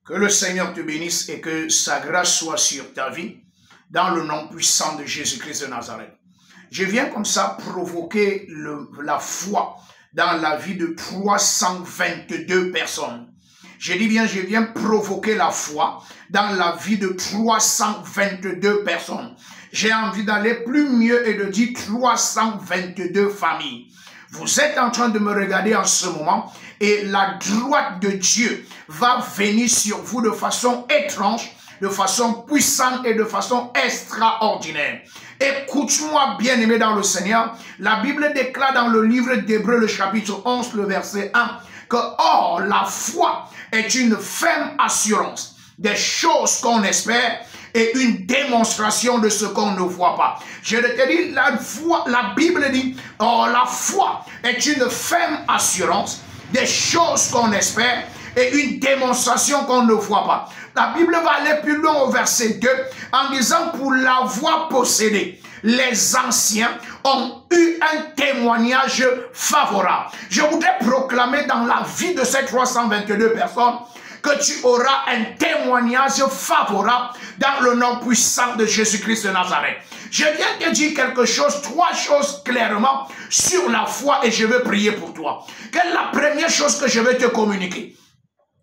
Que le Seigneur te bénisse et que sa grâce soit sur ta vie dans le nom puissant de Jésus-Christ de Nazareth. Je viens comme ça provoquer la foi dans la vie de 322 personnes. Je dis bien, je viens provoquer la foi dans la vie de 322 personnes. J'ai envie d'aller plus mieux et de dire 322 familles. Vous êtes en train de me regarder en ce moment et la droite de Dieu va venir sur vous de façon étrange, de façon puissante et de façon extraordinaire. Écoute-moi, bien-aimé dans le Seigneur. La Bible déclare dans le livre d'Hébreux, le chapitre 11, le verset 1, que « Or, la foi est une ferme assurance des choses qu'on espère et une démonstration de ce qu'on ne voit pas. » Je te dis, la Bible dit « Or, la foi est une ferme assurance des choses qu'on espère et une démonstration qu'on ne voit pas. » La Bible va aller plus loin au verset 2 en disant « Pour l'avoir possédé, les anciens ont eu un témoignage favorable. » Je voudrais proclamer dans la vie de ces 322 personnes que tu auras un témoignage favorable dans le nom puissant de Jésus-Christ de Nazareth. Je viens te dire quelque chose, 3 choses clairement sur la foi et je veux prier pour toi. Quelle est la première chose que je vais te communiquer?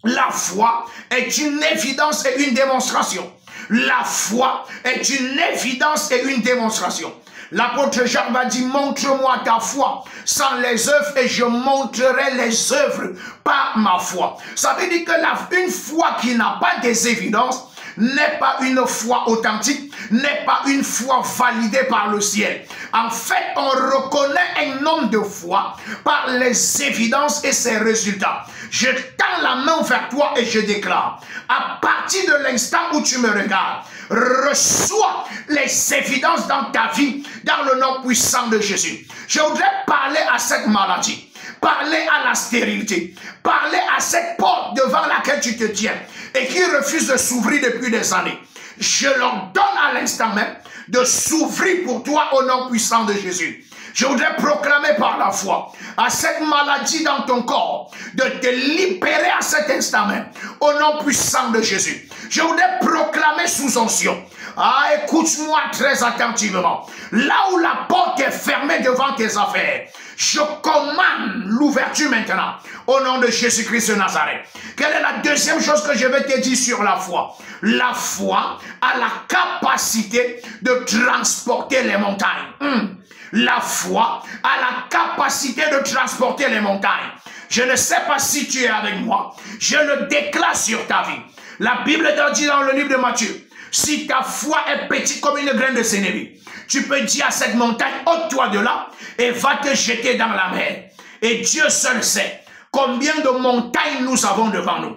La foi est une évidence et une démonstration. La foi est une évidence et une démonstration. L'apôtre Jean va dire, montre-moi ta foi sans les œuvres et je montrerai les œuvres par ma foi. Ça veut dire que une foi qui n'a pas des évidences n'est pas une foi authentique, n'est pas une foi validée par le ciel. En fait, on reconnaît un homme de foi par les évidences et ses résultats. Je tends la main vers toi et je déclare, à partir de l'instant où tu me regardes, reçois les évidences dans ta vie, dans le nom puissant de Jésus. Je voudrais parler à cette maladie, parler à la stérilité, parler à cette porte devant laquelle tu te tiens et qui refuse de s'ouvrir depuis des années. Je leur donne à l'instant même de s'ouvrir pour toi au nom puissant de Jésus. Je voudrais proclamer par la foi à cette maladie dans ton corps de te libérer à cet instant même au nom puissant de Jésus. Je voudrais proclamer sous onction. Ah, écoute-moi très attentivement. Là où la porte est fermée devant tes affaires, je commande l'ouverture maintenant au nom de Jésus-Christ de Nazareth. Quelle est la deuxième chose que je vais te dire sur la foi? La foi a la capacité de transporter les montagnes. La foi a la capacité de transporter les montagnes. Je ne sais pas si tu es avec moi. Je le déclare sur ta vie. La Bible dit dans le livre de Matthieu, si ta foi est petite comme une graine de sénévé, tu peux dire à cette montagne, ôte-toi de là et va te jeter dans la mer. Et Dieu seul sait combien de montagnes nous avons devant nous.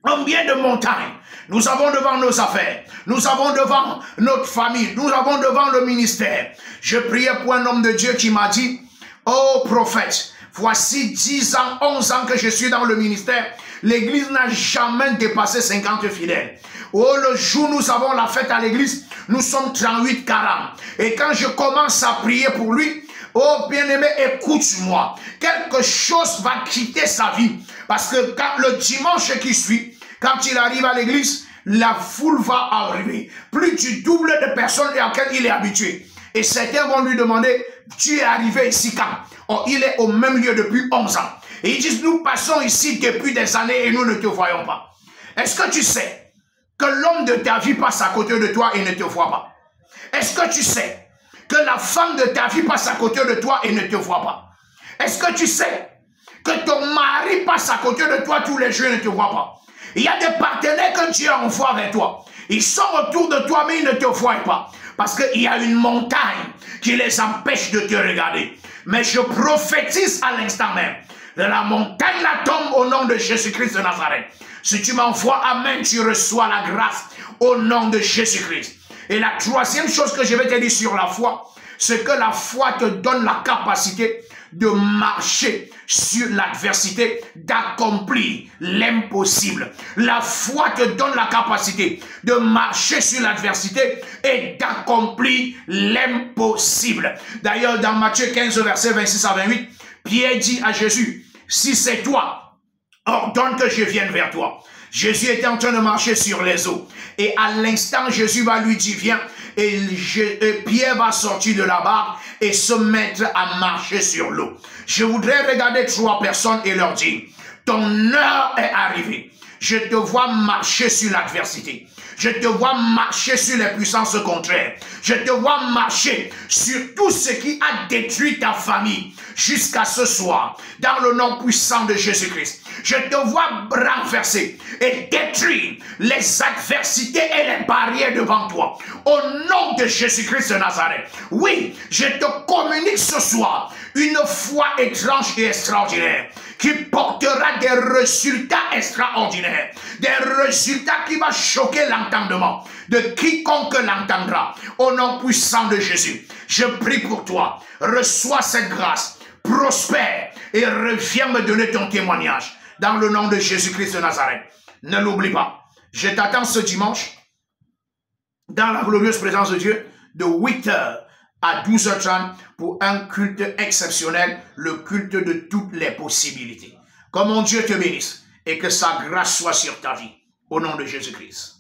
Combien de montagnes nous avons devant nos affaires, nous avons devant notre famille, nous avons devant le ministère. Je priais pour un homme de Dieu qui m'a dit, oh prophète, voici 10 ans, 11 ans que je suis dans le ministère. L'église n'a jamais dépassé 50 fidèles. Oh, le jour où nous avons la fête à l'église, nous sommes 38, 40. Et quand je commence à prier pour lui, oh bien-aimé, écoute-moi. Quelque chose va quitter sa vie. Parce que quand le dimanche qui suit, quand il arrive à l'église, la foule va arriver. Plus du double de personnes auxquelles il est habitué. Et certains vont lui demander, tu es arrivé ici quand? Oh, il est au même lieu depuis 11 ans. Et ils disent, nous passons ici depuis des années et nous ne te voyons pas. Est-ce que tu sais que l'homme de ta vie passe à côté de toi et ne te voit pas? Est-ce que tu sais que la femme de ta vie passe à côté de toi et ne te voit pas? Est-ce que tu sais que ton mari passe à côté de toi tous les jours et ne te voit pas? Il y a des partenaires que Dieu envoie vers toi. Ils sont autour de toi mais ils ne te voient pas. Parce qu'il y a une montagne qui les empêche de te regarder. Mais je prophétise à l'instant même. De la montagne la tombe au nom de Jésus-Christ de Nazareth. Si tu m'envoies, amen, tu reçois la grâce au nom de Jésus-Christ. Et la troisième chose que je vais te dire sur la foi, c'est que la foi te donne la capacité de marcher sur l'adversité, d'accomplir l'impossible. La foi te donne la capacité de marcher sur l'adversité et d'accomplir l'impossible. D'ailleurs, dans Matthieu 15, verset 26 à 28, Pierre dit à Jésus, si c'est toi, ordonne que je vienne vers toi. Jésus était en train de marcher sur les eaux. Et à l'instant, Jésus va lui dire, viens. Et Pierre va sortir de la barque et se mettre à marcher sur l'eau. Je voudrais regarder 3 personnes et leur dire, ton heure est arrivée. Je te vois marcher sur l'adversité. Je te vois marcher sur les puissances contraires. Je te vois marcher sur tout ce qui a détruit ta famille jusqu'à ce soir. Dans le nom puissant de Jésus-Christ. Je te vois renverser et détruire les adversités et les barrières devant toi. Au nom de Jésus-Christ de Nazareth. Oui, je te communique ce soir une foi étrange et extraordinaire qui portera des résultats extraordinaires. Des résultats qui vont choquer l'entendement de quiconque l'entendra. Au nom puissant de Jésus, je prie pour toi. Reçois cette grâce, prospère et reviens me donner ton témoignage. Dans le nom de Jésus-Christ de Nazareth. Ne l'oublie pas. Je t'attends ce dimanche dans la glorieuse présence de Dieu de 8h à 12h30 pour un culte exceptionnel, le culte de toutes les possibilités. Que mon Dieu te bénisse et que sa grâce soit sur ta vie. Au nom de Jésus-Christ.